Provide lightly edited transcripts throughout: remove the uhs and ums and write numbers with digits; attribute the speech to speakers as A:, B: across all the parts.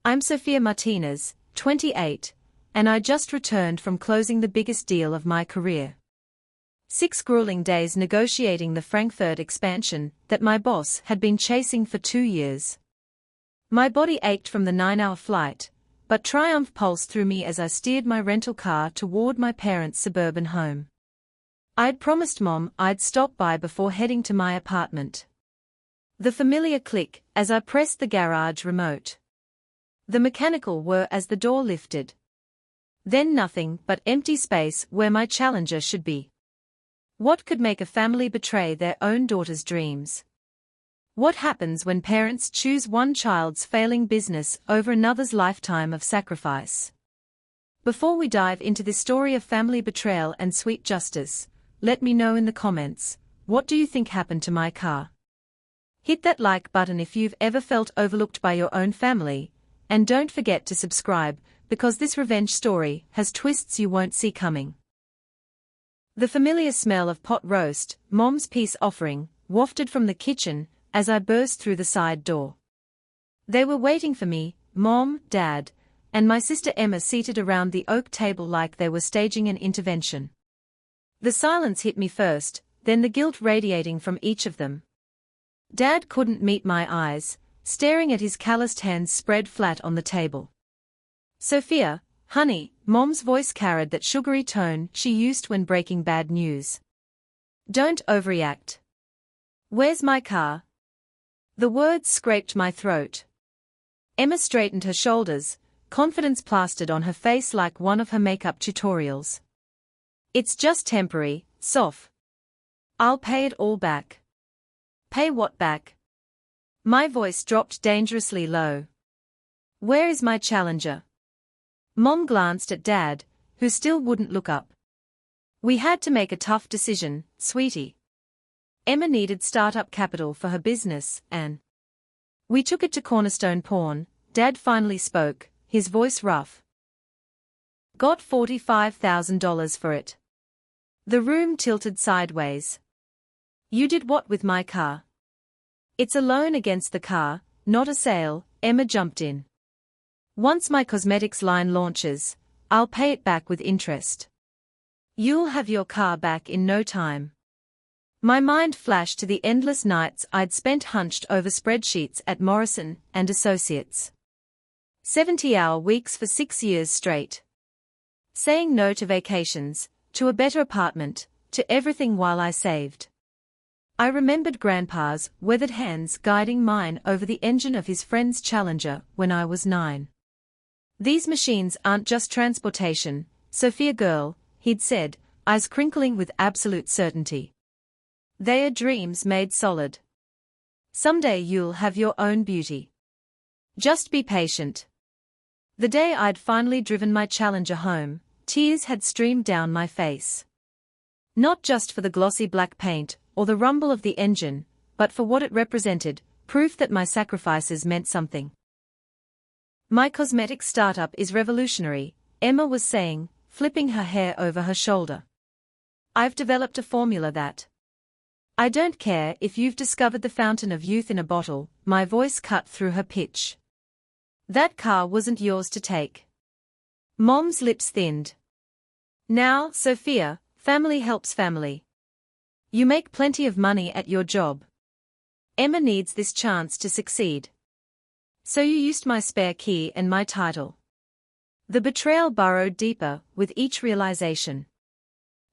A: I'm Sophia Martinez, 28, and I just returned from closing the biggest deal of my career. 6 grueling days negotiating the Frankfurt expansion that my boss had been chasing for 2 years. My body ached from the 9-hour flight, but triumph pulsed through me as I steered my rental car toward my parents' suburban home. I'd promised Mom I'd stop by before heading to my apartment. The familiar click as I pressed the garage remote. The mechanical whir as the door lifted. Then nothing but empty space where my challenger should be. What could make a family betray their own daughter's dreams? What happens when parents choose one child's failing business over another's lifetime of sacrifice? Before we dive into this story of family betrayal and sweet justice, let me know in the comments, what do you think happened to my car? Hit that like button if you've ever felt overlooked by your own family, and don't forget to subscribe, because this revenge story has twists you won't see coming. The familiar smell of pot roast, Mom's peace offering, wafted from the kitchen as I burst through the side door. They were waiting for me, Mom, Dad, and my sister Emma seated around the oak table like they were staging an intervention. The silence hit me first, then the guilt radiating from each of them. Dad couldn't meet my eyes, staring at his calloused hands spread flat on the table. Sophia, honey, Mom's voice carried that sugary tone she used when breaking bad news. Don't overreact. Where's my car? The words scraped my throat. Emma straightened her shoulders, confidence plastered on her face like one of her makeup tutorials. It's just temporary, Soph. I'll pay it all back. Pay what back? My voice dropped dangerously low. Where is my challenger? Mom glanced at Dad, who still wouldn't look up. We had to make a tough decision, sweetie. Emma needed startup capital for her business, and we took it to Cornerstone Pawn. Dad finally spoke, his voice rough. Got $45,000 for it. The room tilted sideways. You did what with my car? It's a loan against the car, not a sale, Emma jumped in. Once my cosmetics line launches, I'll pay it back with interest. You'll have your car back in no time. My mind flashed to the endless nights I'd spent hunched over spreadsheets at Morrison & Associates. 70-hour weeks for 6 years straight. Saying no to vacations, to a better apartment, to everything while I saved. I remembered Grandpa's weathered hands guiding mine over the engine of his friend's Challenger when I was 9. These machines aren't just transportation, Sophia girl, he'd said, eyes crinkling with absolute certainty. They are dreams made solid. Someday you'll have your own beauty. Just be patient. The day I'd finally driven my Challenger home, tears had streamed down my face. Not just for the glossy black paint or the rumble of the engine, but for what it represented, proof that my sacrifices meant something. My cosmetics startup is revolutionary, Emma was saying, flipping her hair over her shoulder. I've developed a formula that. I don't care if you've discovered the fountain of youth in a bottle, my voice cut through her pitch. That car wasn't yours to take. Mom's lips thinned. Now, Sophia, family helps family. You make plenty of money at your job. Emma needs this chance to succeed. So you used my spare key and my title. The betrayal burrowed deeper with each realization.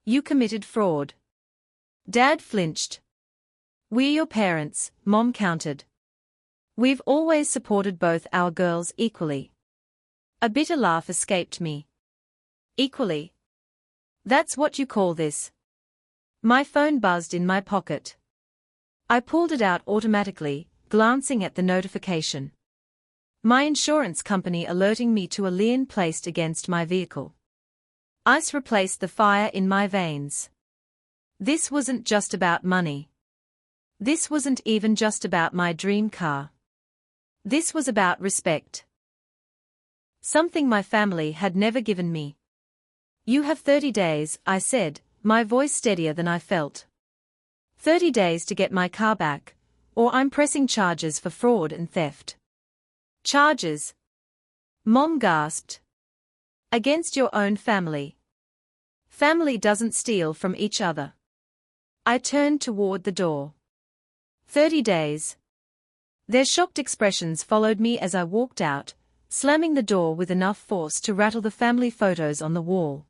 A: You committed fraud. Dad flinched. We're your parents, Mom countered. We've always supported both our girls equally. A bitter laugh escaped me. Equally? That's what you call this? My phone buzzed in my pocket. I pulled it out automatically, glancing at the notification. My insurance company alerting me to a lien placed against my vehicle. Ice replaced the fire in my veins. This wasn't just about money. This wasn't even just about my dream car. This was about respect. Something my family had never given me. You have 30 days, I said, my voice steadier than I felt. 30 days to get my car back, or I'm pressing charges for fraud and theft. Charges? Mom gasped. Against your own family. Family doesn't steal from each other. I turned toward the door. 30 days. Their shocked expressions followed me as I walked out, slamming the door with enough force to rattle the family photos on the wall.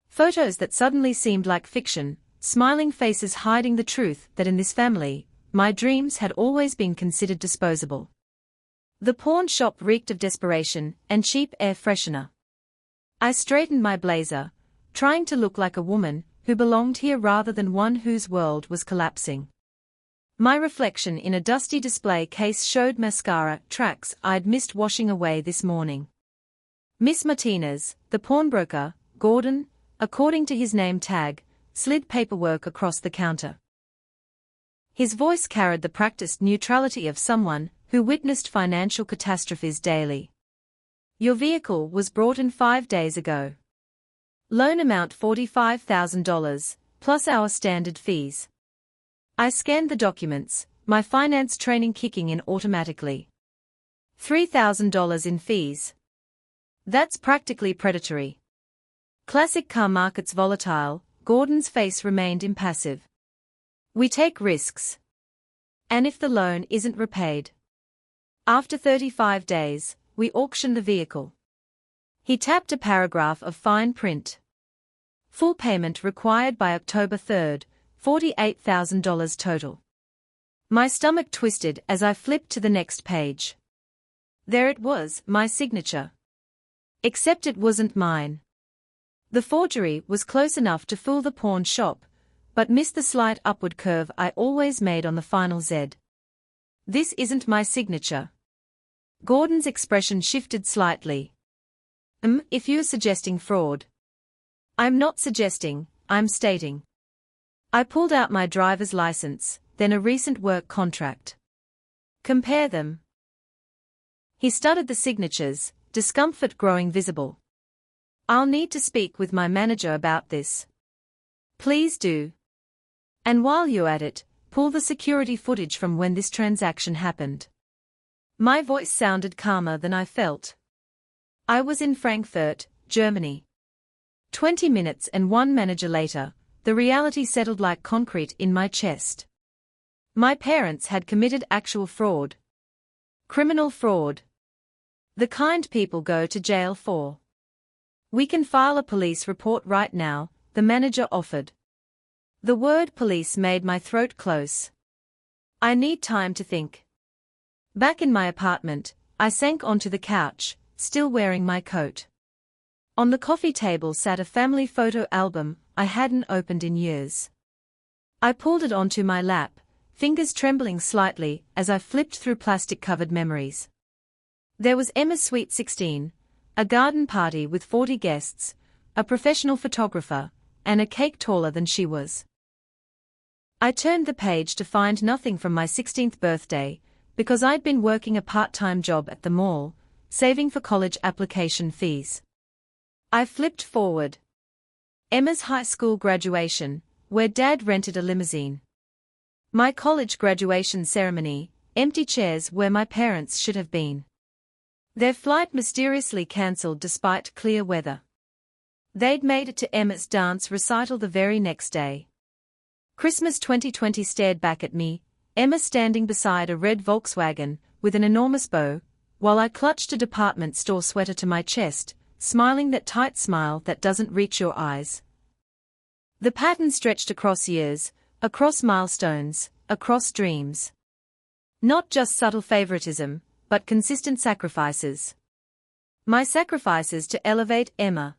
A: Photos that suddenly seemed like fiction, smiling faces hiding the truth that in this family, my dreams had always been considered disposable. The pawn shop reeked of desperation and cheap air freshener. I straightened my blazer, trying to look like a woman who belonged here rather than one whose world was collapsing. My reflection in a dusty display case showed mascara tracks I'd missed washing away this morning. Miss Martinez, the pawnbroker, Gordon, according to his name tag, slid paperwork across the counter. His voice carried the practiced neutrality of someone who witnessed financial catastrophes daily. Your vehicle was brought in 5 days ago. Loan amount $45,000, plus our standard fees. I scanned the documents, my finance training kicking in automatically. $3,000 in fees. That's practically predatory. Classic car market's volatile, Gordon's face remained impassive. We take risks. And if the loan isn't repaid? After 35 days, we auction the vehicle. He tapped a paragraph of fine print. Full payment required by October 3rd, $48,000 total. My stomach twisted as I flipped to the next page. There it was, my signature. Except it wasn't mine. The forgery was close enough to fool the pawn shop, but missed the slight upward curve I always made on the final Z. This isn't my signature. Gordon's expression shifted slightly. If you're suggesting fraud. I'm not suggesting, I'm stating. I pulled out my driver's license, then a recent work contract. Compare them. He studied the signatures, discomfort growing visible. I'll need to speak with my manager about this. Please do. And while you're at it, pull the security footage from when this transaction happened. My voice sounded calmer than I felt. I was in Frankfurt, Germany. 20 minutes and one manager later, the reality settled like concrete in my chest. My parents had committed actual fraud. Criminal fraud. The kind people go to jail for. We can file a police report right now, the manager offered. The word police made my throat close. I need time to think. Back in my apartment, I sank onto the couch, still wearing my coat. On the coffee table sat a family photo album I hadn't opened in years. I pulled it onto my lap, fingers trembling slightly as I flipped through plastic-covered memories. There was Emma's sweet 16, a garden party with 40 guests, a professional photographer, and a cake taller than she was. I turned the page to find nothing from my 16th birthday, because I'd been working a part-time job at the mall, saving for college application fees. I flipped forward. Emma's high school graduation, where Dad rented a limousine. My college graduation ceremony, empty chairs where my parents should have been. Their flight mysteriously cancelled despite clear weather. They'd made it to Emma's dance recital the very next day. Christmas 2020 stared back at me, Emma standing beside a red Volkswagen, with an enormous bow, while I clutched a department store sweater to my chest, smiling that tight smile that doesn't reach your eyes. The pattern stretched across years, across milestones, across dreams. Not just subtle favoritism, but consistent sacrifices. My sacrifices to elevate Emma.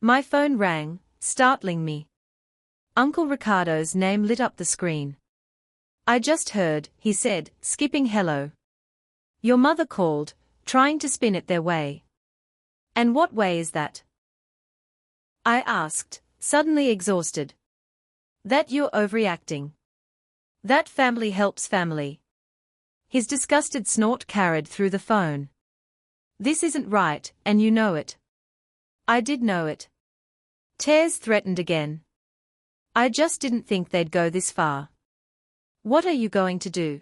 A: My phone rang, startling me. Uncle Ricardo's name lit up the screen. I just heard, he said, skipping hello. Your mother called, trying to spin it their way. And what way is that? I asked, suddenly exhausted. That you're overreacting. That family helps family. His disgusted snort carried through the phone. This isn't right, and you know it. I did know it. Tears threatened again. I just didn't think they'd go this far. What are you going to do?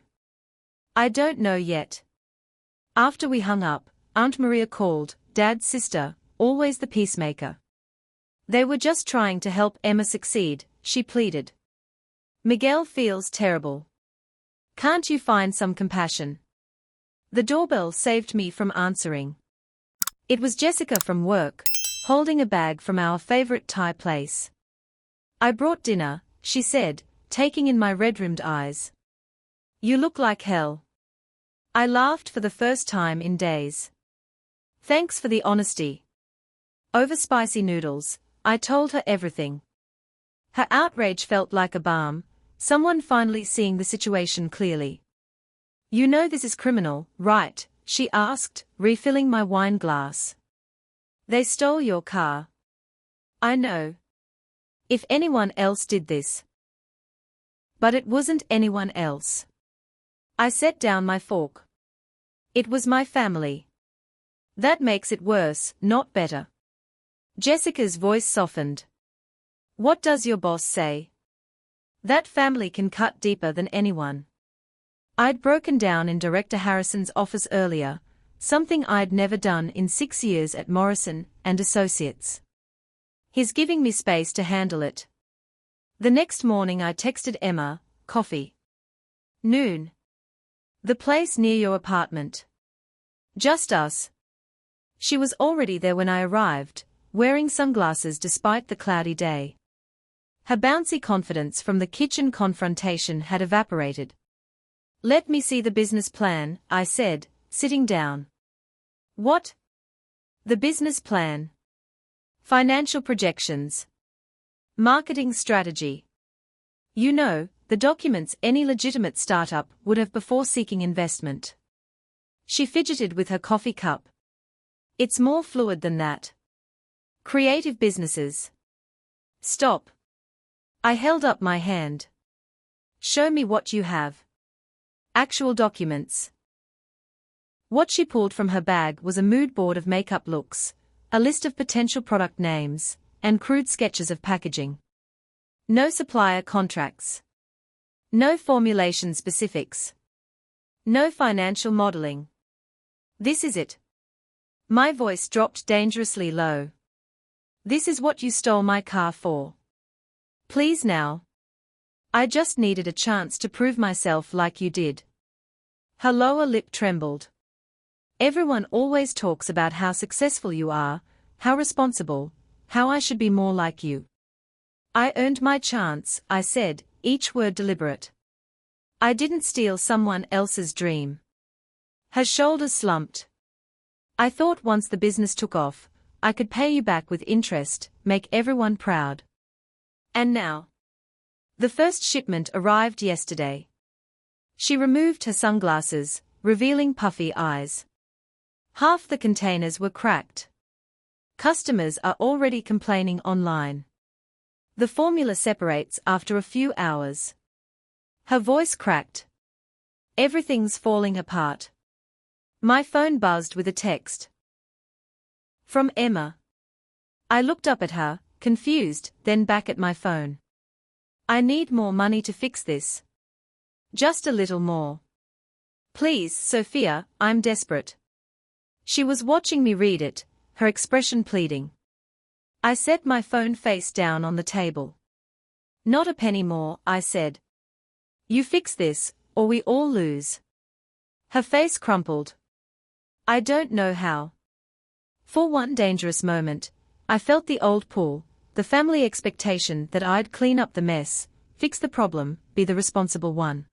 A: I don't know yet. After we hung up, Aunt Maria called, Dad's sister, always the peacemaker. They were just trying to help Emma succeed, she pleaded. Miguel feels terrible. Can't you find some compassion? The doorbell saved me from answering. It was Jessica from work, holding a bag from our favorite Thai place. I brought dinner, she said, taking in my red-rimmed eyes. You look like hell. I laughed for the first time in days. Thanks for the honesty. Over spicy noodles, I told her everything. Her outrage felt like a balm, someone finally seeing the situation clearly. You know this is criminal, right? She asked, refilling my wine glass. They stole your car. I know. If anyone else did this. But it wasn't anyone else. I set down my fork. It was my family. That makes it worse, not better. Jessica's voice softened. What does your boss say? That family can cut deeper than anyone. I'd broken down in Director Harrison's office earlier, something I'd never done in 6 years at Morrison and Associates. He's giving me space to handle it. The next morning I texted Emma, coffee. Noon. The place near your apartment. Just us. She was already there when I arrived, wearing sunglasses despite the cloudy day. Her bouncy confidence from the kitchen confrontation had evaporated. Let me see the business plan, I said, sitting down. What? The business plan. Financial projections. Marketing strategy. You know, the documents any legitimate startup would have before seeking investment. She fidgeted with her coffee cup. It's more fluid than that. Creative businesses. Stop. I held up my hand. Show me what you have. Actual documents. What she pulled from her bag was a mood board of makeup looks, a list of potential product names, and crude sketches of packaging. No supplier contracts. No formulation specifics. No financial modeling. This is it. My voice dropped dangerously low. This is what you stole my car for. Please now. I just needed a chance to prove myself like you did. Her lower lip trembled. Everyone always talks about how successful you are, how responsible, how I should be more like you. I earned my chance, I said, each word deliberate. I didn't steal someone else's dream. Her shoulders slumped. I thought once the business took off, I could pay you back with interest, make everyone proud. And now? The first shipment arrived yesterday. She removed her sunglasses, revealing puffy eyes. Half the containers were cracked. Customers are already complaining online. The formula separates after a few hours. Her voice cracked. Everything's falling apart. My phone buzzed with a text. From Emma. I looked up at her, confused, then back at my phone. I need more money to fix this. Just a little more. Please, Sophia, I'm desperate. She was watching me read it, her expression pleading. I set my phone face down on the table. Not a penny more, I said. You fix this, or we all lose. Her face crumpled. I don't know how. For one dangerous moment, I felt the old pull, the family expectation that I'd clean up the mess, fix the problem, be the responsible one.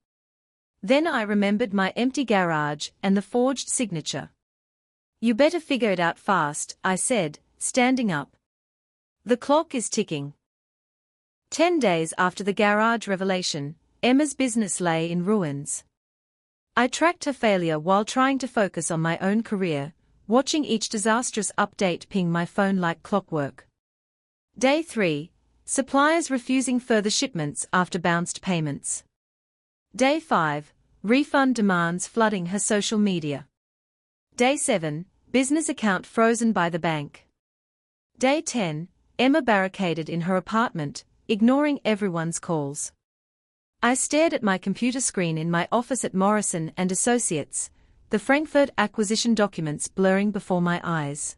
A: Then I remembered my empty garage and the forged signature. You better figure it out fast, I said, standing up. The clock is ticking. 10 days after the garage revelation, Emma's business lay in ruins. I tracked her failure while trying to focus on my own career, watching each disastrous update ping my phone like clockwork. Day 3. Suppliers refusing further shipments after bounced payments. Day 5. Refund demands flooding her social media. Day 7. Business account frozen by the bank. Day 10. Emma barricaded in her apartment, ignoring everyone's calls. I stared at my computer screen in my office at Morrison and Associates, the Frankfurt acquisition documents blurring before my eyes.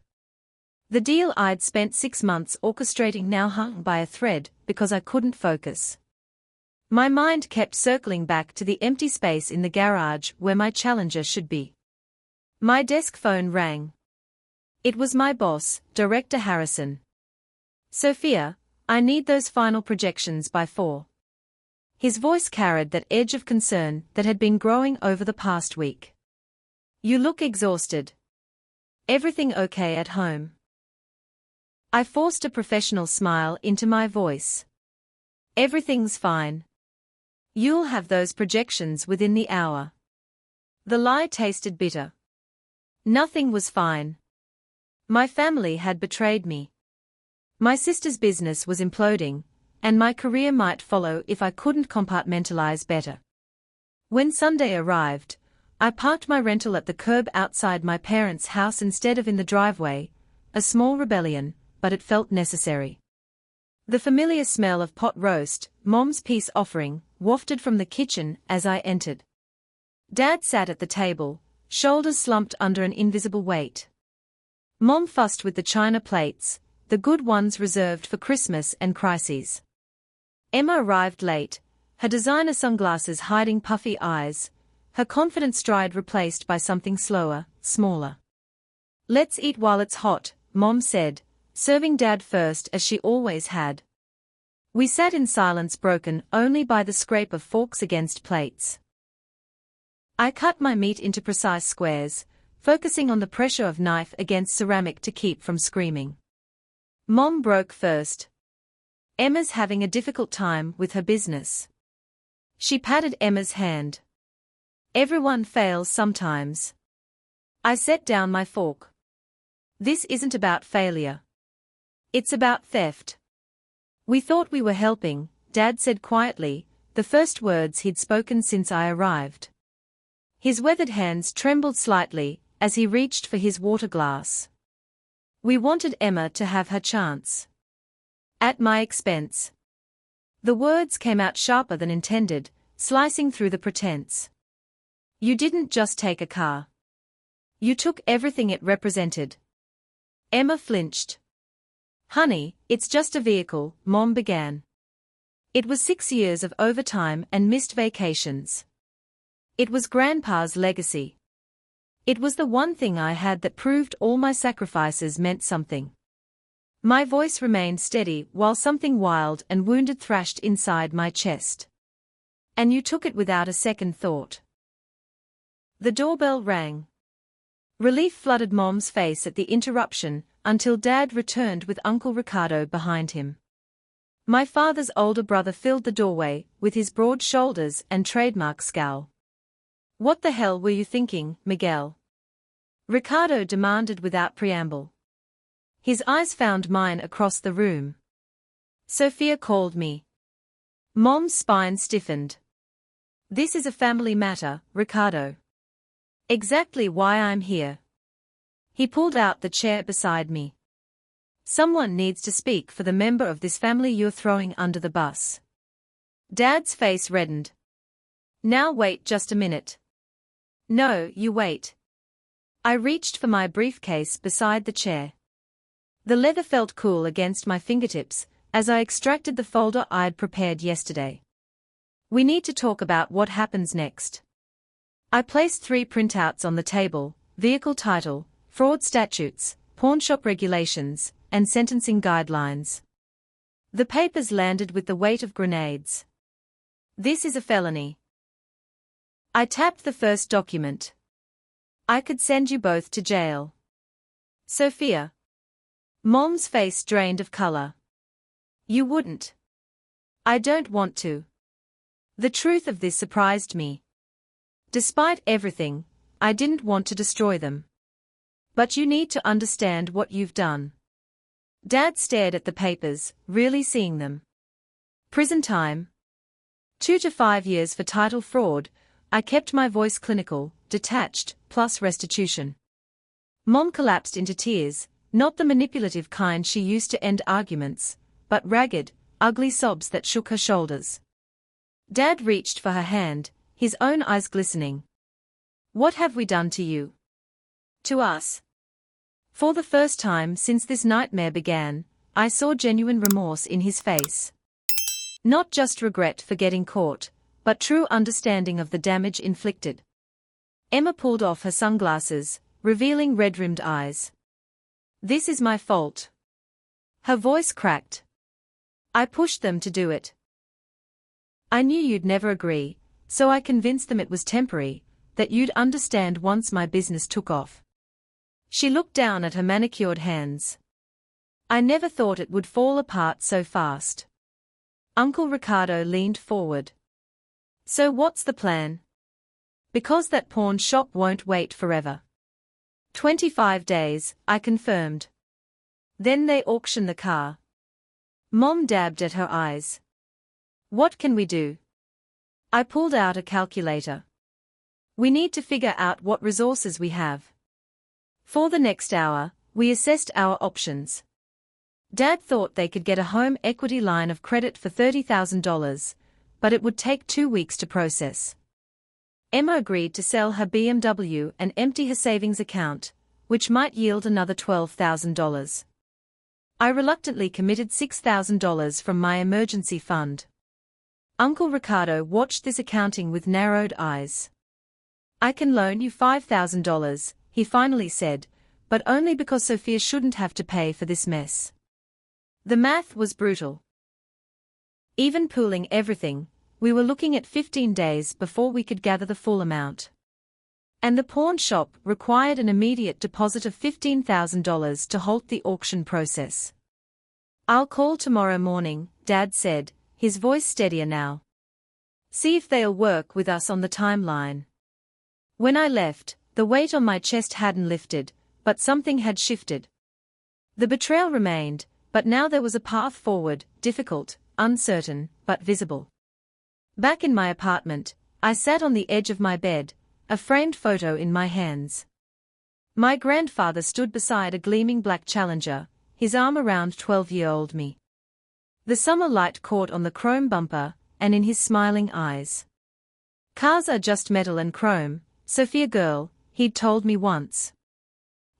A: The deal I'd spent 6 months orchestrating now hung by a thread because I couldn't focus. My mind kept circling back to the empty space in the garage where my Challenger should be. My desk phone rang. It was my boss, Director Harrison. "Sophia, I need those final projections by 4. His voice carried that edge of concern that had been growing over the past week. "You look exhausted. Everything okay at home?" I forced a professional smile into my voice. "Everything's fine. You'll have those projections within the hour." The lie tasted bitter. Nothing was fine. My family had betrayed me. My sister's business was imploding, and my career might follow if I couldn't compartmentalize better. When Sunday arrived, I parked my rental at the curb outside my parents' house instead of in the driveway, a small rebellion, but it felt necessary. The familiar smell of pot roast, Mom's peace offering, wafted from the kitchen as I entered. Dad sat at the table, shoulders slumped under an invisible weight. Mom fussed with the china plates, the good ones reserved for Christmas and crises. Emma arrived late, her designer sunglasses hiding puffy eyes, her confident stride replaced by something slower, smaller. "Let's eat while it's hot," Mom said, serving Dad first as she always had. We sat in silence broken only by the scrape of forks against plates. I cut my meat into precise squares, focusing on the pressure of knife against ceramic to keep from screaming. Mom broke first. "Emma's having a difficult time with her business." She patted Emma's hand. "Everyone fails sometimes." I set down my fork. "This isn't about failure. It's about theft." "We thought we were helping," Dad said quietly, the first words he'd spoken since I arrived. His weathered hands trembled slightly as he reached for his water glass. "We wanted Emma to have her chance. At my expense." The words came out sharper than intended, slicing through the pretense. "You didn't just take a car. You took everything it represented." Emma flinched. "Honey, it's just a vehicle," Mom began. "It was 6 years of overtime and missed vacations. It was Grandpa's legacy. It was the one thing I had that proved all my sacrifices meant something." My voice remained steady while something wild and wounded thrashed inside my chest. "And you took it without a second thought." The doorbell rang. Relief flooded Mom's face at the interruption, until Dad returned with Uncle Ricardo behind him. My father's older brother filled the doorway, with his broad shoulders and trademark scowl. "What the hell were you thinking, Miguel?" Ricardo demanded without preamble. His eyes found mine across the room. "Sophia called me." Mom's spine stiffened. "This is a family matter, Ricardo." "Exactly why I'm here." He pulled out the chair beside me. "Someone needs to speak for the member of this family you're throwing under the bus." Dad's face reddened. "Now wait just a minute." "No, you wait." I reached for my briefcase beside the chair. The leather felt cool against my fingertips as I extracted the folder I'd prepared yesterday. "We need to talk about what happens next." I placed 3 printouts on the table: vehicle title, fraud statutes, pawnshop regulations, and sentencing guidelines. The papers landed with the weight of grenades. "This is a felony." I tapped the first document. "I could send you both to jail." "Sophia." Mom's face drained of color. "You wouldn't." "I don't want to." The truth of this surprised me. Despite everything, I didn't want to destroy them. "But you need to understand what you've done." Dad stared at the papers, really seeing them. "Prison time. 2 to 5 years for title fraud." I kept my voice clinical, detached, plus restitution. Mom collapsed into tears, not the manipulative kind she used to end arguments, but ragged, ugly sobs that shook her shoulders. Dad reached for her hand, his own eyes glistening. What have we done to you? To us. For the first time since this nightmare began, I saw genuine remorse in his face. Not just regret for getting caught, but true understanding of the damage inflicted. Emma pulled off her sunglasses, revealing red-rimmed eyes. This is my fault. Her voice cracked. I pushed them to do it. I knew you'd never agree, so I convinced them it was temporary, that you'd understand once my business took off. She looked down at her manicured hands. I never thought it would fall apart so fast. Uncle Ricardo leaned forward. So what's the plan? Because that pawn shop won't wait forever. 25 days, I confirmed. Then they auction the car. Mom dabbed at her eyes. What can we do? I pulled out a calculator. We need to figure out what resources we have. For the next hour, we assessed our options. Dad thought they could get a home equity line of credit for $30,000, but it would take 2 weeks to process. Emma agreed to sell her BMW and empty her savings account, which might yield another $12,000. I reluctantly committed $6,000 from my emergency fund. Uncle Ricardo watched this accounting with narrowed eyes. I can loan you $5,000, he finally said, but only because Sophia shouldn't have to pay for this mess. The math was brutal. Even pooling everything, we were looking at 15 days before we could gather the full amount. And the pawn shop required an immediate deposit of $15,000 to halt the auction process. I'll call tomorrow morning, Dad said, his voice steadier now. See if they'll work with us on the timeline. When I left, the weight on my chest hadn't lifted, but something had shifted. The betrayal remained, but now there was a path forward, difficult, uncertain, but visible. Back in my apartment, I sat on the edge of my bed, a framed photo in my hands. My grandfather stood beside a gleaming black Challenger, his arm around 12-year-old me. The summer light caught on the chrome bumper, and in his smiling eyes. Cars are just metal and chrome, Sophia girl, he'd told me once.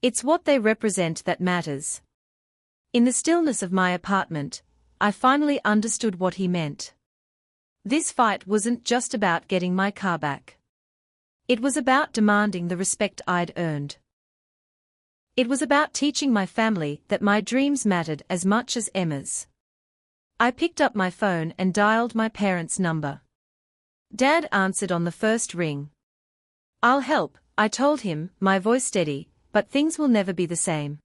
A: It's what they represent that matters. In the stillness of my apartment, I finally understood what he meant. This fight wasn't just about getting my car back. It was about demanding the respect I'd earned. It was about teaching my family that my dreams mattered as much as Emma's. I picked up my phone and dialed my parents' number. Dad answered on the first ring. I'll help, I told him, my voice steady, but things will never be the same.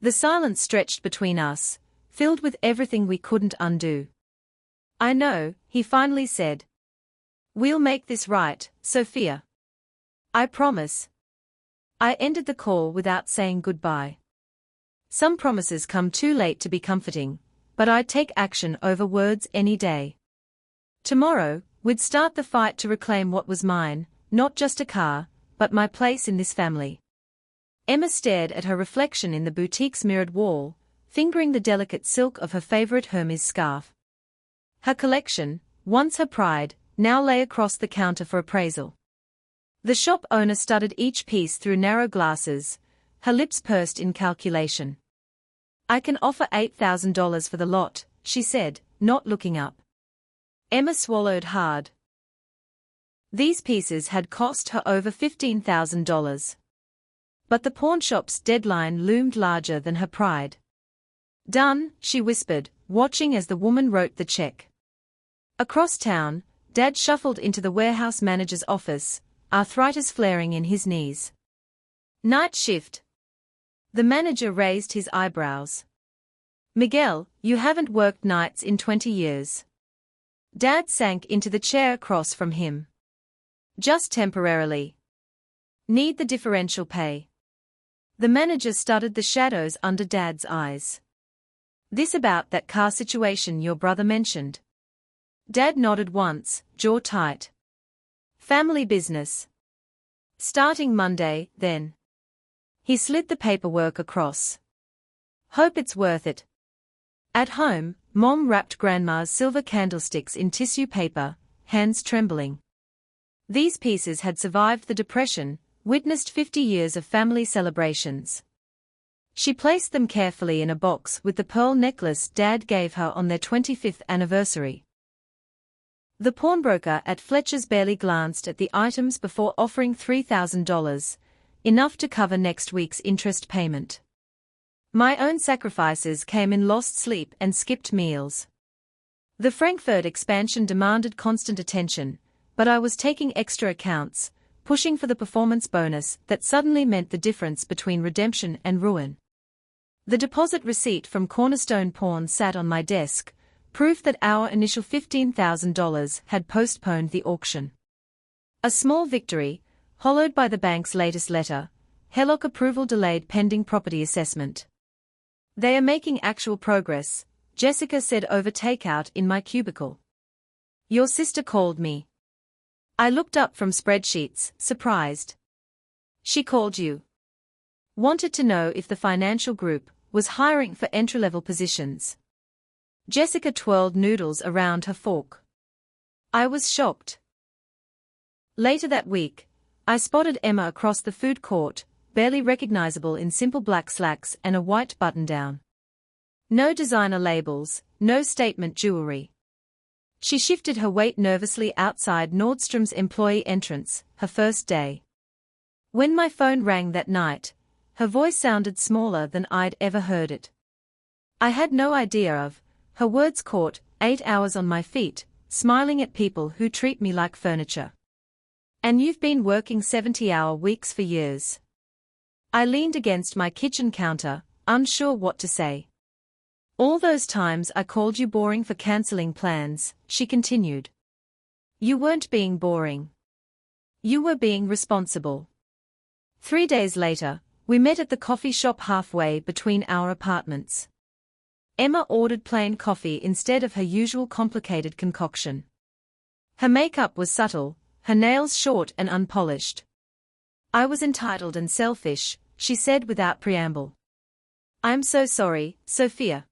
A: The silence stretched between us, filled with everything we couldn't undo. I know, he finally said. We'll make this right, Sophia. I promise. I ended the call without saying goodbye. Some promises come too late to be comforting, but I'd take action over words any day. Tomorrow, we'd start the fight to reclaim what was mine, not just a car, but my place in this family. Emma stared at her reflection in the boutique's mirrored wall, fingering the delicate silk of her favorite Hermes scarf. Her collection, once her pride, now lay across the counter for appraisal. The shop owner studied each piece through narrow glasses, her lips pursed in calculation. I can offer $8,000 for the lot, she said, not looking up. Emma swallowed hard. These pieces had cost her over $15,000. But the pawnshop's deadline loomed larger than her pride. Done, she whispered, watching as the woman wrote the check. Across town, Dad shuffled into the warehouse manager's office, arthritis flaring in his knees. Night shift. The manager raised his eyebrows. Miguel, you haven't worked nights in 20 years. Dad sank into the chair across from him. Just temporarily. Need the differential pay. The manager studied the shadows under Dad's eyes. This about that car situation your brother mentioned. Dad nodded once, jaw tight. Family business. Starting Monday, then. He slid the paperwork across. Hope it's worth it. At home, Mom wrapped Grandma's silver candlesticks in tissue paper, hands trembling. These pieces had survived the Depression, witnessed 50 years of family celebrations. She placed them carefully in a box with the pearl necklace Dad gave her on their 25th anniversary. The pawnbroker at Fletcher's barely glanced at the items before offering $3,000, enough to cover next week's interest payment. My own sacrifices came in lost sleep and skipped meals. The Frankfurt expansion demanded constant attention, but I was taking extra accounts, pushing for the performance bonus that suddenly meant the difference between redemption and ruin. The deposit receipt from Cornerstone Pawn sat on my desk, proof that our initial $15,000 had postponed the auction. A small victory, hollowed by the bank's latest letter, HELOC approval delayed pending property assessment. They are making actual progress, Jessica said over takeout in my cubicle. Your sister called me. I looked up from spreadsheets, surprised. She called you. Wanted to know if the financial group was hiring for entry-level positions. Jessica twirled noodles around her fork. I was shocked. Later that week, I spotted Emma across the food court, barely recognizable in simple black slacks and a white button-down. No designer labels, no statement jewelry. She shifted her weight nervously outside Nordstrom's employee entrance, her first day. When my phone rang that night, her voice sounded smaller than I'd ever heard it. I had no idea of her words caught, 8 hours on my feet, smiling at people who treat me like furniture. And you've been working 70-hour weeks for years. I leaned against my kitchen counter, unsure what to say. All those times I called you boring for canceling plans, she continued. You weren't being boring. You were being responsible. 3 days later, we met at the coffee shop halfway between our apartments. Emma ordered plain coffee instead of her usual complicated concoction. Her makeup was subtle, her nails short and unpolished. I was entitled and selfish, she said without preamble. I'm so sorry, Sophia.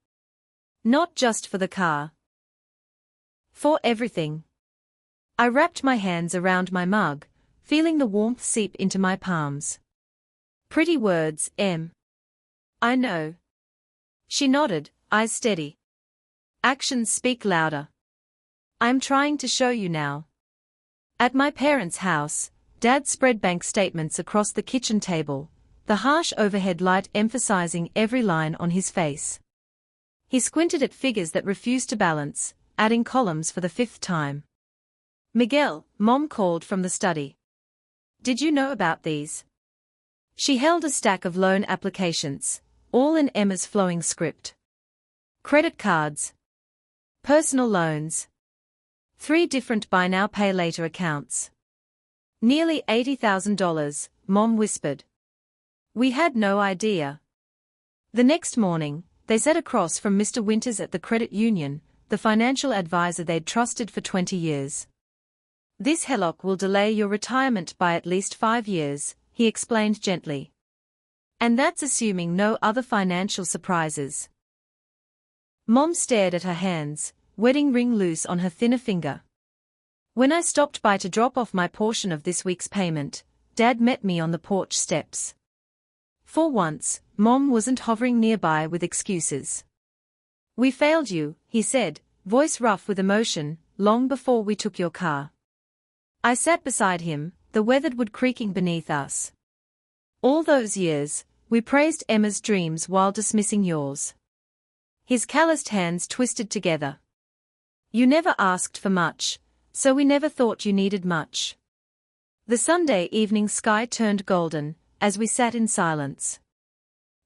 A: Not just for the car. For everything. I wrapped my hands around my mug, feeling the warmth seep into my palms. Pretty words, Em. I know. She nodded, eyes steady. Actions speak louder. I'm trying to show you now. At my parents' house, Dad spread bank statements across the kitchen table, the harsh overhead light emphasizing every line on his face. He squinted at figures that refused to balance, adding columns for the 5th time. Miguel, Mom called from the study. Did you know about these? She held a stack of loan applications, all in Emma's flowing script. Credit cards. Personal loans. 3 different buy now pay later accounts. Nearly $80,000, Mom whispered. We had no idea. The next morning, they sat across from Mr. Winters at the credit union, the financial advisor they'd trusted for 20 years. This HELOC will delay your retirement by at least 5 years, he explained gently. And that's assuming no other financial surprises. Mom stared at her hands, wedding ring loose on her thinner finger. When I stopped by to drop off my portion of this week's payment, Dad met me on the porch steps. For once, Mom wasn't hovering nearby with excuses. We failed you, he said, voice rough with emotion, long before we took your car. I sat beside him, the weathered wood creaking beneath us. All those years, we praised Emma's dreams while dismissing yours. His calloused hands twisted together. You never asked for much, so we never thought you needed much. The Sunday evening sky turned golden, as we sat in silence.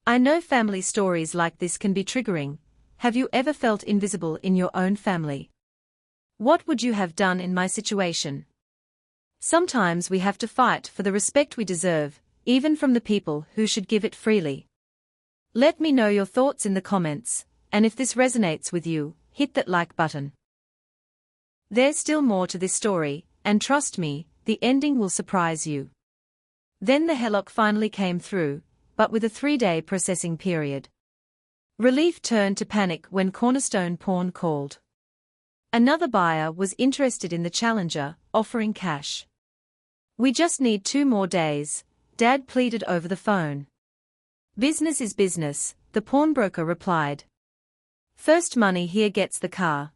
A: I know family stories like this can be triggering. Have you ever felt invisible in your own family? What would you have done in my situation? Sometimes we have to fight for the respect we deserve, even from the people who should give it freely. Let me know your thoughts in the comments, and if this resonates with you, hit that like button. There's still more to this story, and trust me, the ending will surprise you. Then the HELOC finally came through, but with a 3-day processing period. Relief turned to panic when Cornerstone Pawn called. Another buyer was interested in the challenger, offering cash. We just need 2 more days, Dad pleaded over the phone. Business is business, the pawnbroker replied. First money here gets the car.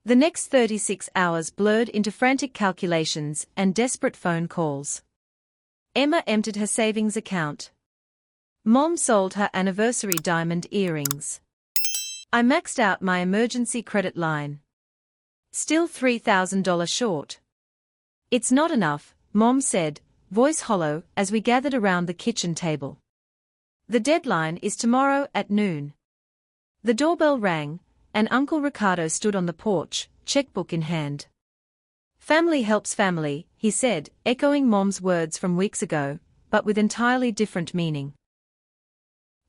A: The next 36 hours blurred into frantic calculations and desperate phone calls. Emma emptied her savings account. Mom sold her anniversary diamond earrings. I maxed out my emergency credit line. Still $3,000 short. It's not enough, Mom said, voice hollow, as we gathered around the kitchen table. The deadline is tomorrow at noon. The doorbell rang, and Uncle Ricardo stood on the porch, checkbook in hand. Family helps family, he said, echoing Mom's words from weeks ago, but with entirely different meaning.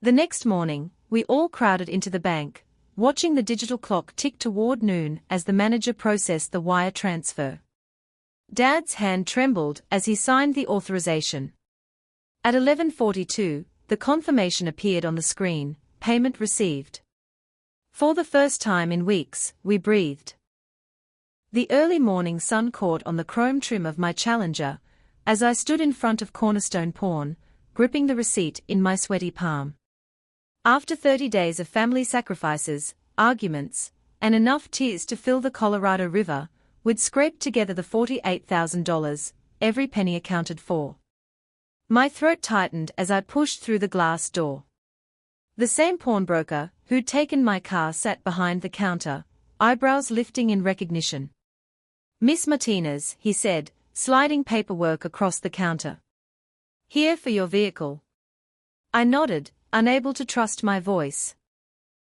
A: The next morning, we all crowded into the bank, watching the digital clock tick toward noon as the manager processed the wire transfer. Dad's hand trembled as he signed the authorization. At 11:42, the confirmation appeared on the screen, payment received. For the first time in weeks, we breathed. The early morning sun caught on the chrome trim of my Challenger, as I stood in front of Cornerstone Pawn, gripping the receipt in my sweaty palm. After 30 days of family sacrifices, arguments, and enough tears to fill the Colorado River, we'd scraped together the $48,000, every penny accounted for. My throat tightened as I pushed through the glass door. The same pawnbroker who'd taken my car sat behind the counter, eyebrows lifting in recognition. Miss Martinez, he said, sliding paperwork across the counter. Here for your vehicle. I nodded, unable to trust my voice.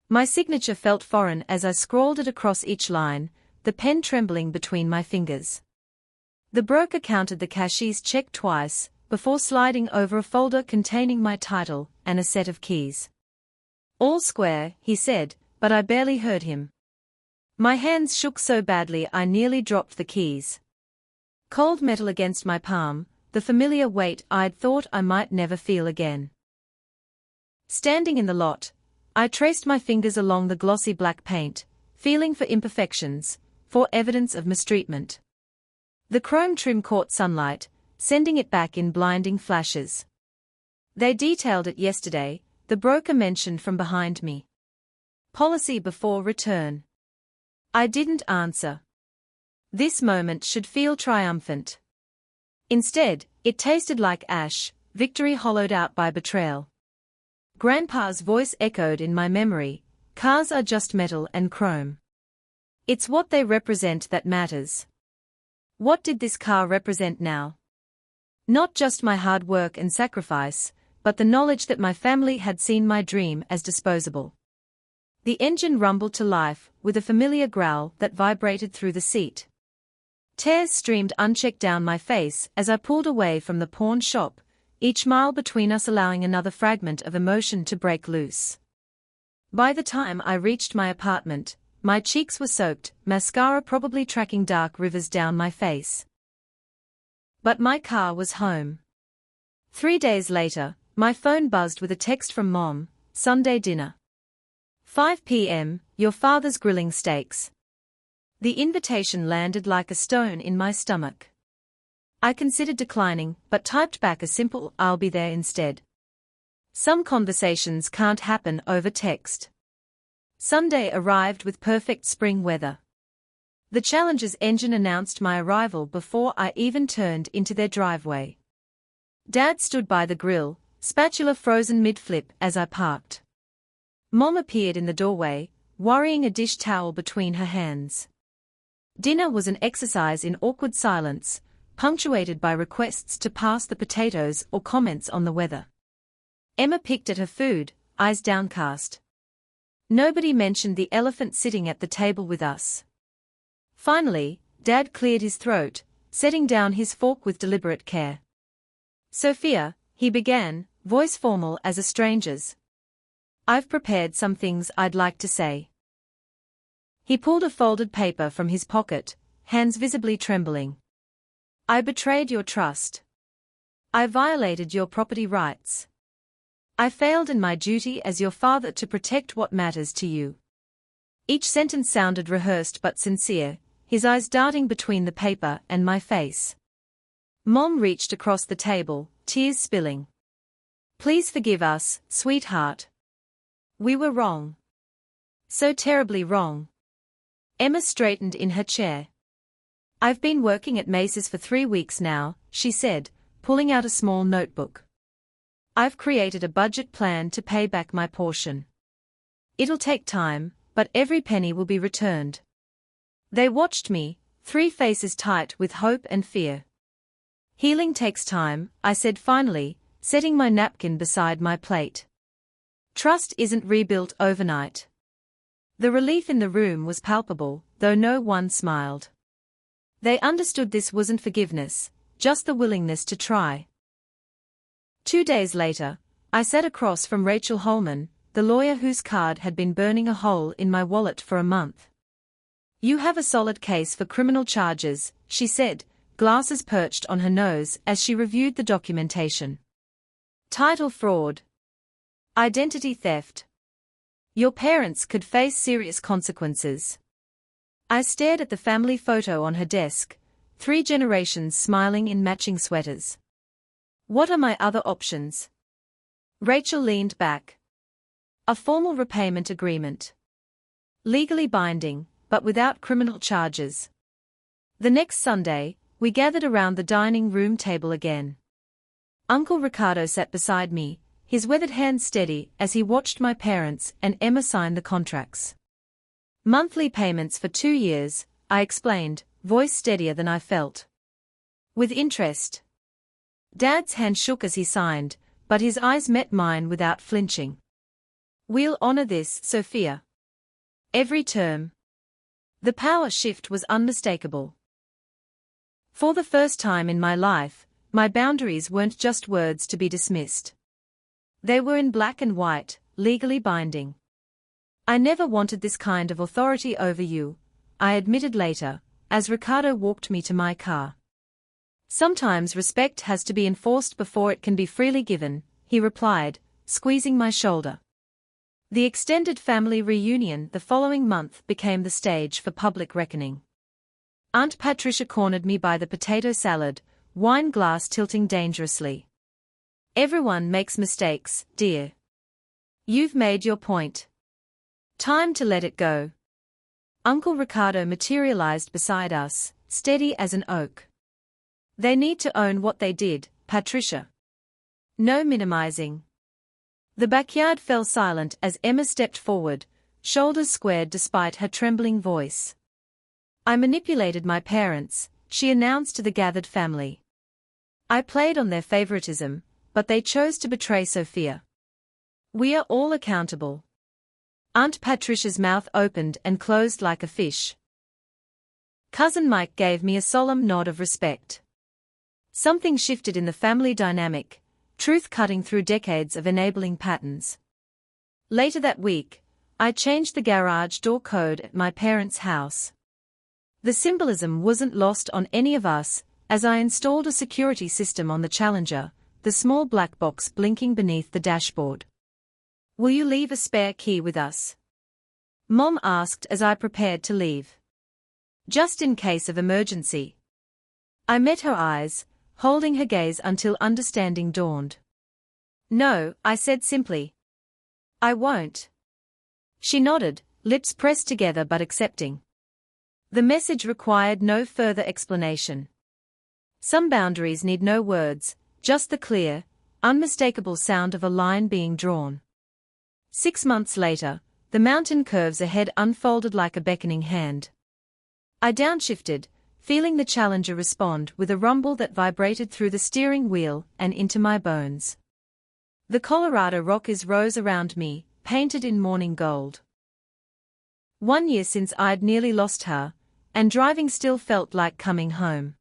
A: My signature felt foreign as I scrawled it across each line, the pen trembling between my fingers. The broker counted the cashier's check twice, before sliding over a folder containing my title and a set of keys. All square, he said, but I barely heard him. My hands shook so badly I nearly dropped the keys. Cold metal against my palm, the familiar weight I'd thought I might never feel again. Standing in the lot, I traced my fingers along the glossy black paint, feeling for imperfections, for evidence of mistreatment. The chrome trim caught sunlight, sending it back in blinding flashes. They detailed it yesterday, the broker mentioned from behind me. Policy before return. I didn't answer. This moment should feel triumphant. Instead, it tasted like ash, victory hollowed out by betrayal. Grandpa's voice echoed in my memory, cars are just metal and chrome. It's what they represent that matters. What did this car represent now? Not just my hard work and sacrifice, but the knowledge that my family had seen my dream as disposable. The engine rumbled to life, with a familiar growl that vibrated through the seat. Tears streamed unchecked down my face as I pulled away from the pawn shop, each mile between us allowing another fragment of emotion to break loose. By the time I reached my apartment, my cheeks were soaked, mascara probably tracking dark rivers down my face. But my car was home. 3 days later, my phone buzzed with a text from Mom, Sunday dinner. 5 p.m., your father's grilling steaks. The invitation landed like a stone in my stomach. I considered declining, but typed back a simple "I'll be there" instead. Some conversations can't happen over text. Sunday arrived with perfect spring weather. The Challenger's engine announced my arrival before I even turned into their driveway. Dad stood by the grill, spatula frozen mid-flip as I parked. Mom appeared in the doorway, worrying a dish towel between her hands. Dinner was an exercise in awkward silence, punctuated by requests to pass the potatoes or comments on the weather. Emma picked at her food, eyes downcast. Nobody mentioned the elephant sitting at the table with us. Finally, Dad cleared his throat, setting down his fork with deliberate care. Sophia, he began, voice formal as a stranger's. I've prepared some things I'd like to say. He pulled a folded paper from his pocket, hands visibly trembling. I betrayed your trust. I violated your property rights. I failed in my duty as your father to protect what matters to you. Each sentence sounded rehearsed but sincere, his eyes darting between the paper and my face. Mom reached across the table, tears spilling. Please forgive us, sweetheart. We were wrong. So terribly wrong. Emma straightened in her chair. I've been working at Macy's for 3 weeks now, she said, pulling out a small notebook. I've created a budget plan to pay back my portion. It'll take time, but every penny will be returned. They watched me, 3 faces tight with hope and fear. Healing takes time, I said finally, setting my napkin beside my plate. Trust isn't rebuilt overnight. The relief in the room was palpable, though no one smiled. They understood this wasn't forgiveness, just the willingness to try. 2 days later, I sat across from Rachel Holman, the lawyer whose card had been burning a hole in my wallet for a month. You have a solid case for criminal charges, she said, glasses perched on her nose as she reviewed the documentation. Title fraud. Identity theft. Your parents could face serious consequences. I stared at the family photo on her desk, 3 generations smiling in matching sweaters. What are my other options? Rachel leaned back. A formal repayment agreement. Legally binding, but without criminal charges. The next Sunday, we gathered around the dining room table again. Uncle Ricardo sat beside me, his weathered hands steady as he watched my parents and Emma sign the contracts. Monthly payments for 2 years, I explained, voice steadier than I felt. With interest. Dad's hand shook as he signed, but his eyes met mine without flinching. We'll honor this, Sophia. Every term. The power shift was unmistakable. For the first time in my life, my boundaries weren't just words to be dismissed. They were in black and white, legally binding. I never wanted this kind of authority over you, I admitted later, as Ricardo walked me to my car. Sometimes respect has to be enforced before it can be freely given, he replied, squeezing my shoulder. The extended family reunion the following month became the stage for public reckoning. Aunt Patricia cornered me by the potato salad, wine glass tilting dangerously. Everyone makes mistakes, dear. You've made your point. Time to let it go. Uncle Ricardo materialized beside us, steady as an oak. They need to own what they did, Patricia. No minimizing. The backyard fell silent as Emma stepped forward, shoulders squared despite her trembling voice. I manipulated my parents, she announced to the gathered family. I played on their favoritism, but they chose to betray Sophia. We are all accountable. Aunt Patricia's mouth opened and closed like a fish. Cousin Mike gave me a solemn nod of respect. Something shifted in the family dynamic, truth cutting through decades of enabling patterns. Later that week, I changed the garage door code at my parents' house. The symbolism wasn't lost on any of us, as I installed a security system on the Challenger, the small black box blinking beneath the dashboard. Will you leave a spare key with us? Mom asked as I prepared to leave. Just in case of emergency. I met her eyes, holding her gaze until understanding dawned. No, I said simply. I won't. She nodded, lips pressed together but accepting. The message required no further explanation. Some boundaries need no words, just the clear, unmistakable sound of a line being drawn. 6 months later, the mountain curves ahead unfolded like a beckoning hand. I downshifted, feeling the Challenger respond with a rumble that vibrated through the steering wheel and into my bones. The Colorado Rockies rose around me, painted in morning gold. 1 year since I'd nearly lost her, and driving still felt like coming home.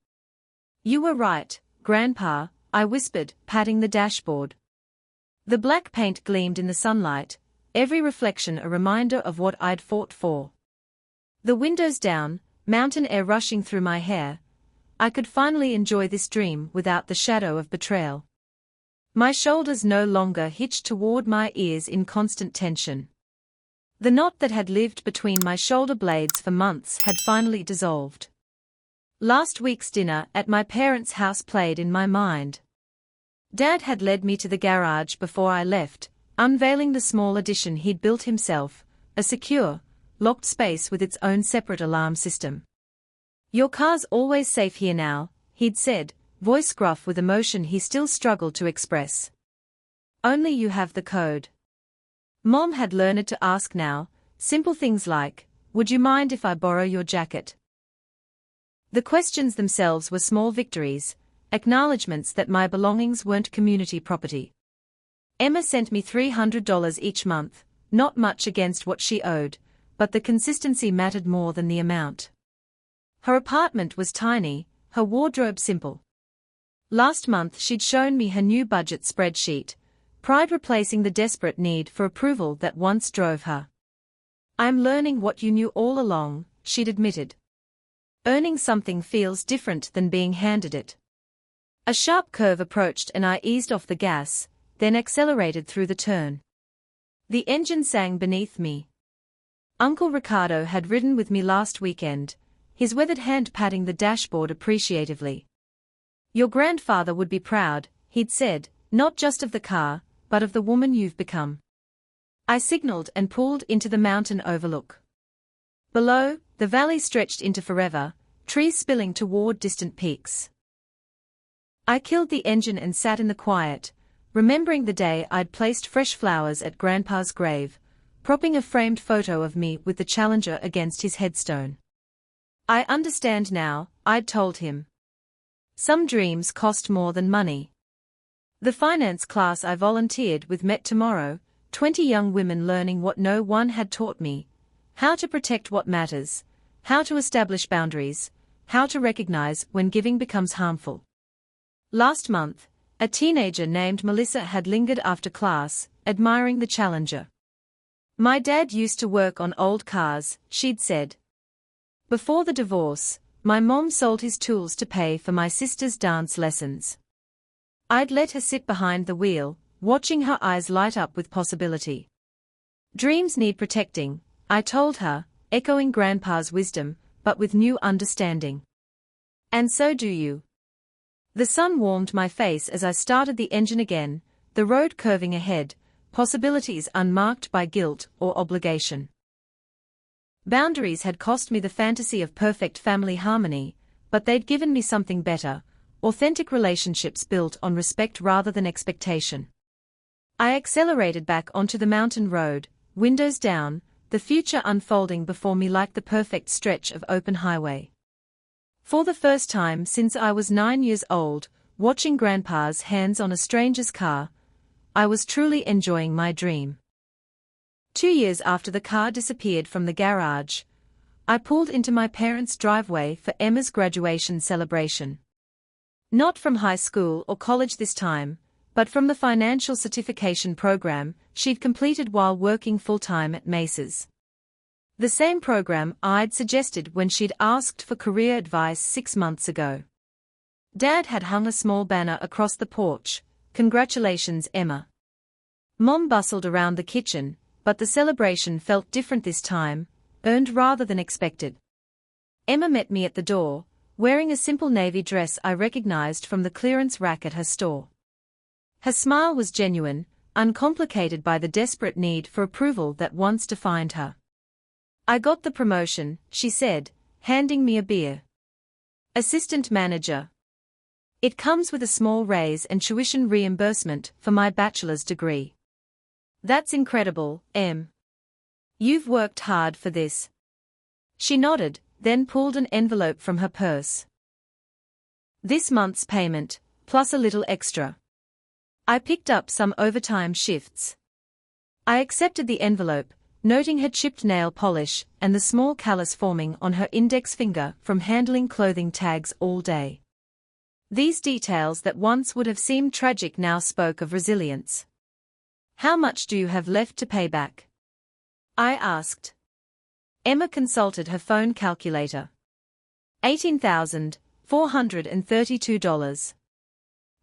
A: You were right, Grandpa, I whispered, patting the dashboard. The black paint gleamed in the sunlight, every reflection a reminder of what I'd fought for. The windows down, mountain air rushing through my hair, I could finally enjoy this dream without the shadow of betrayal. My shoulders no longer hitched toward my ears in constant tension. The knot that had lived between my shoulder blades for months had finally dissolved. Last week's dinner at my parents' house played in my mind. Dad had led me to the garage before I left, unveiling the small addition he'd built himself, a secure, locked space with its own separate alarm system. "Your car's always safe here now," he'd said, voice gruff with emotion he still struggled to express. "Only you have the code." Mom had learned to ask now, simple things like, "Would you mind if I borrow your jacket?" The questions themselves were small victories, acknowledgements that my belongings weren't community property. Emma sent me $300 each month, not much against what she owed, but the consistency mattered more than the amount. Her apartment was tiny, her wardrobe simple. Last month she'd shown me her new budget spreadsheet, pride replacing the desperate need for approval that once drove her. "I'm learning what you knew all along," she'd admitted. "Earning something feels different than being handed it." A sharp curve approached and I eased off the gas, then accelerated through the turn. The engine sang beneath me. Uncle Ricardo had ridden with me last weekend, his weathered hand patting the dashboard appreciatively. "Your grandfather would be proud," he'd said, "not just of the car, but of the woman you've become." I signaled and pulled into the mountain overlook. Below, the valley stretched into forever, trees spilling toward distant peaks. I killed the engine and sat in the quiet, remembering the day I'd placed fresh flowers at Grandpa's grave, propping a framed photo of me with the Challenger against his headstone. "I understand now," I'd told him. "Some dreams cost more than money." The finance class I volunteered with met tomorrow, 20 young women learning what no one had taught me: how to protect what matters, how to establish boundaries, how to recognize when giving becomes harmful. Last month, a teenager named Melissa had lingered after class, admiring the Challenger. "My dad used to work on old cars," she'd said. "Before the divorce, my mom sold his tools to pay for my sister's dance lessons." I'd let her sit behind the wheel, watching her eyes light up with possibility. "Dreams need protecting," I told her, echoing Grandpa's wisdom, but with new understanding. "And so do you." The sun warmed my face as I started the engine again, the road curving ahead, possibilities unmarked by guilt or obligation. Boundaries had cost me the fantasy of perfect family harmony, but they'd given me something better: authentic relationships built on respect rather than expectation. I accelerated back onto the mountain road, windows down, the future unfolding before me like the perfect stretch of open highway. For the first time since I was 9 years old, watching Grandpa's hands on a stranger's car, I was truly enjoying my dream. 2 years after the car disappeared from the garage, I pulled into my parents' driveway for Emma's graduation celebration. Not from high school or college this time, but from the financial certification program she'd completed while working full-time at Macy's. The same program I'd suggested when she'd asked for career advice 6 months ago. Dad had hung a small banner across the porch: "Congratulations, Emma." Mom bustled around the kitchen, but the celebration felt different this time, earned rather than expected. Emma met me at the door, wearing a simple navy dress I recognized from the clearance rack at her store. Her smile was genuine, uncomplicated by the desperate need for approval that once defined her. "I got the promotion," she said, handing me a beer. "Assistant manager. It comes with a small raise and tuition reimbursement for my bachelor's degree." "That's incredible, Em. You've worked hard for this." She nodded, then pulled an envelope from her purse. "This month's payment, plus a little extra." I picked up some overtime shifts. I accepted the envelope, noting her chipped nail polish and the small callus forming on her index finger from handling clothing tags all day. These details that once would have seemed tragic now spoke of resilience. "How much do you have left to pay back?" I asked. Emma consulted her phone calculator. $18,432.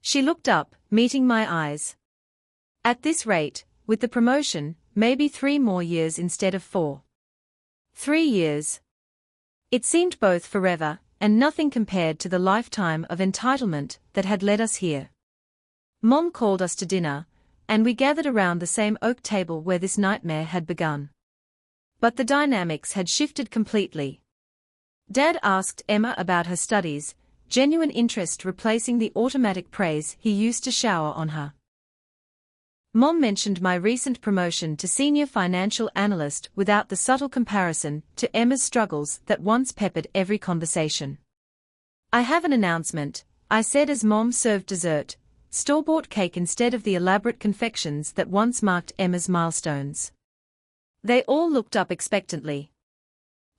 A: She looked up, meeting my eyes. "At this rate, with the promotion, maybe 3 more years instead of 4. 3 years." It seemed both forever and nothing compared to the lifetime of entitlement that had led us here. Mom called us to dinner, and we gathered around the same oak table where this nightmare had begun. But the dynamics had shifted completely. Dad asked Emma about her studies, genuine interest replacing the automatic praise he used to shower on her. Mom mentioned my recent promotion to senior financial analyst without the subtle comparison to Emma's struggles that once peppered every conversation. I have an announcement, I said as Mom served dessert, store-bought cake instead of the elaborate confections that once marked Emma's milestones. They all looked up expectantly.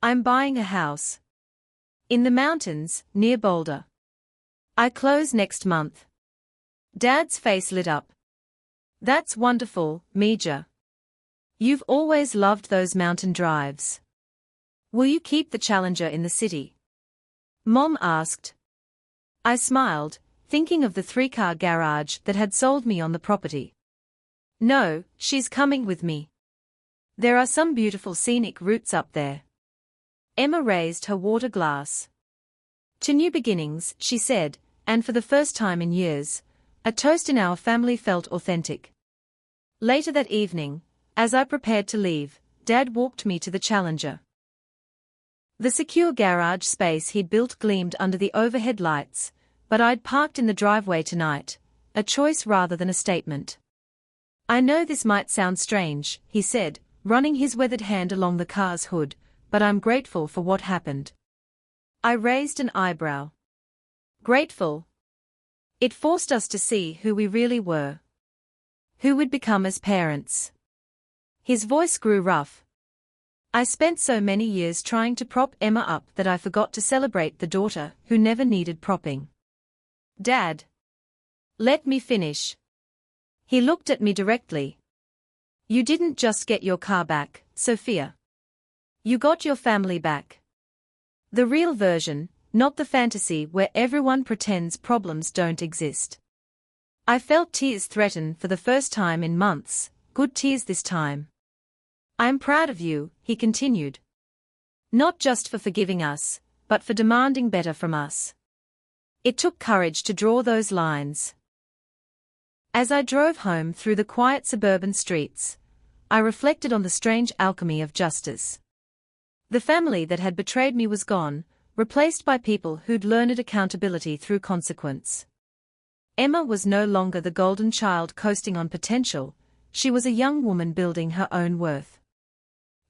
A: I'm buying a house. In the mountains, near Boulder. I close next month. Dad's face lit up. That's wonderful, Mija. You've always loved those mountain drives. Will you keep the Challenger in the city? Mom asked. I smiled, thinking of the 3-car garage that had sold me on the property. No, she's coming with me. There are some beautiful scenic routes up there. Emma raised her water glass. To new beginnings, she said, and for the first time in years, a toast in our family felt authentic. Later that evening, as I prepared to leave, Dad walked me to the Challenger. The secure garage space he'd built gleamed under the overhead lights, but I'd parked in the driveway tonight, a choice rather than a statement. I know this might sound strange, he said, running his weathered hand along the car's hood, but I'm grateful for what happened. I raised an eyebrow. Grateful? It forced us to see who we really were. Who would become as parents. His voice grew rough. I spent so many years trying to prop Emma up that I forgot to celebrate the daughter who never needed propping. Dad. Let me finish. He looked at me directly. You didn't just get your car back, Sophia. You got your family back. The real version, not the fantasy where everyone pretends problems don't exist. I felt tears threaten for the first time in months, good tears this time. I'm proud of you, he continued. Not just for forgiving us, but for demanding better from us. It took courage to draw those lines. As I drove home through the quiet suburban streets, I reflected on the strange alchemy of justice. The family that had betrayed me was gone, replaced by people who'd learned accountability through consequence. Emma was no longer the golden child coasting on potential, she was a young woman building her own worth.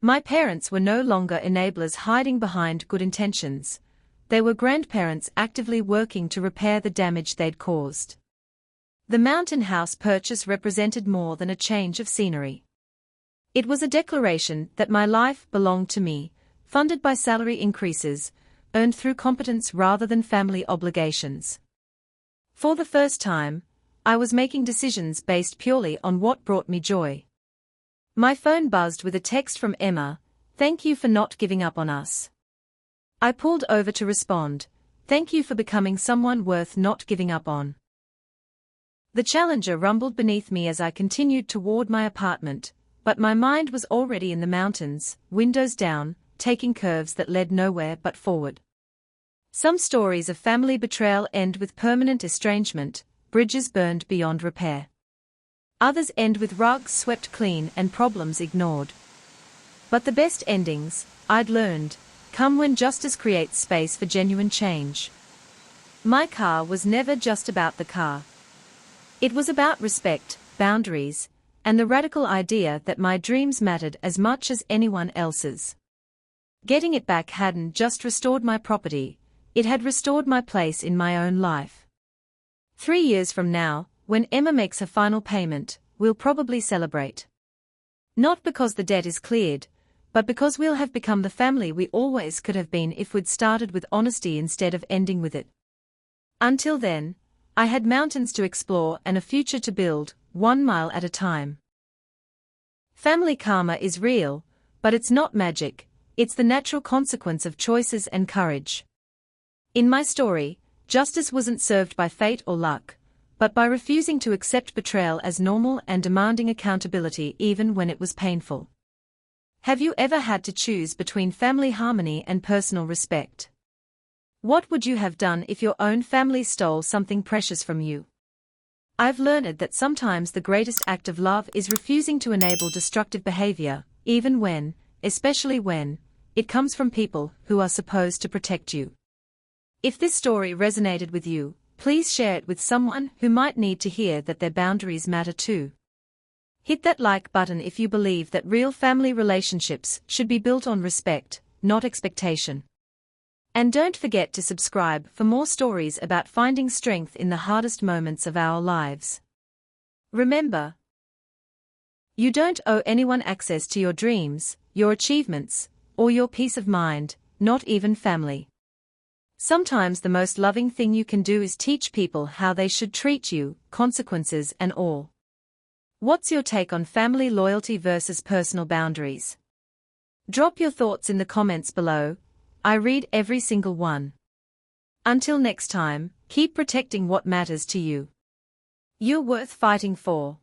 A: My parents were no longer enablers hiding behind good intentions, they were grandparents actively working to repair the damage they'd caused. The mountain house purchase represented more than a change of scenery. It was a declaration that my life belonged to me, funded by salary increases, earned through competence rather than family obligations. For the first time, I was making decisions based purely on what brought me joy. My phone buzzed with a text from Emma, "Thank you for not giving up on us." I pulled over to respond, "Thank you for becoming someone worth not giving up on." The Challenger rumbled beneath me as I continued toward my apartment, but my mind was already in the mountains, windows down, taking curves that led nowhere but forward. Some stories of family betrayal end with permanent estrangement, bridges burned beyond repair. Others end with rugs swept clean and problems ignored. But the best endings, I'd learned, come when justice creates space for genuine change. My car was never just about the car. It was about respect, boundaries, and the radical idea that my dreams mattered as much as anyone else's. Getting it back hadn't just restored my property, it had restored my place in my own life. 3 years from now, when Emma makes her final payment, we'll probably celebrate. Not because the debt is cleared, but because we'll have become the family we always could have been if we'd started with honesty instead of ending with it. Until then, I had mountains to explore and a future to build, 1 mile at a time. Family karma is real, but it's not magic, it's the natural consequence of choices and courage. In my story, justice wasn't served by fate or luck, but by refusing to accept betrayal as normal and demanding accountability even when it was painful. Have you ever had to choose between family harmony and personal respect? What would you have done if your own family stole something precious from you? I've learned that sometimes the greatest act of love is refusing to enable destructive behavior, even when, especially when, it comes from people who are supposed to protect you. If this story resonated with you, please share it with someone who might need to hear that their boundaries matter too. Hit that like button if you believe that real family relationships should be built on respect, not expectation. And don't forget to subscribe for more stories about finding strength in the hardest moments of our lives. Remember, you don't owe anyone access to your dreams, your achievements, or your peace of mind, not even family. Sometimes the most loving thing you can do is teach people how they should treat you, consequences and all. What's your take on family loyalty versus personal boundaries? Drop your thoughts in the comments below. I read every single one. Until next time, keep protecting what matters to you. You're worth fighting for.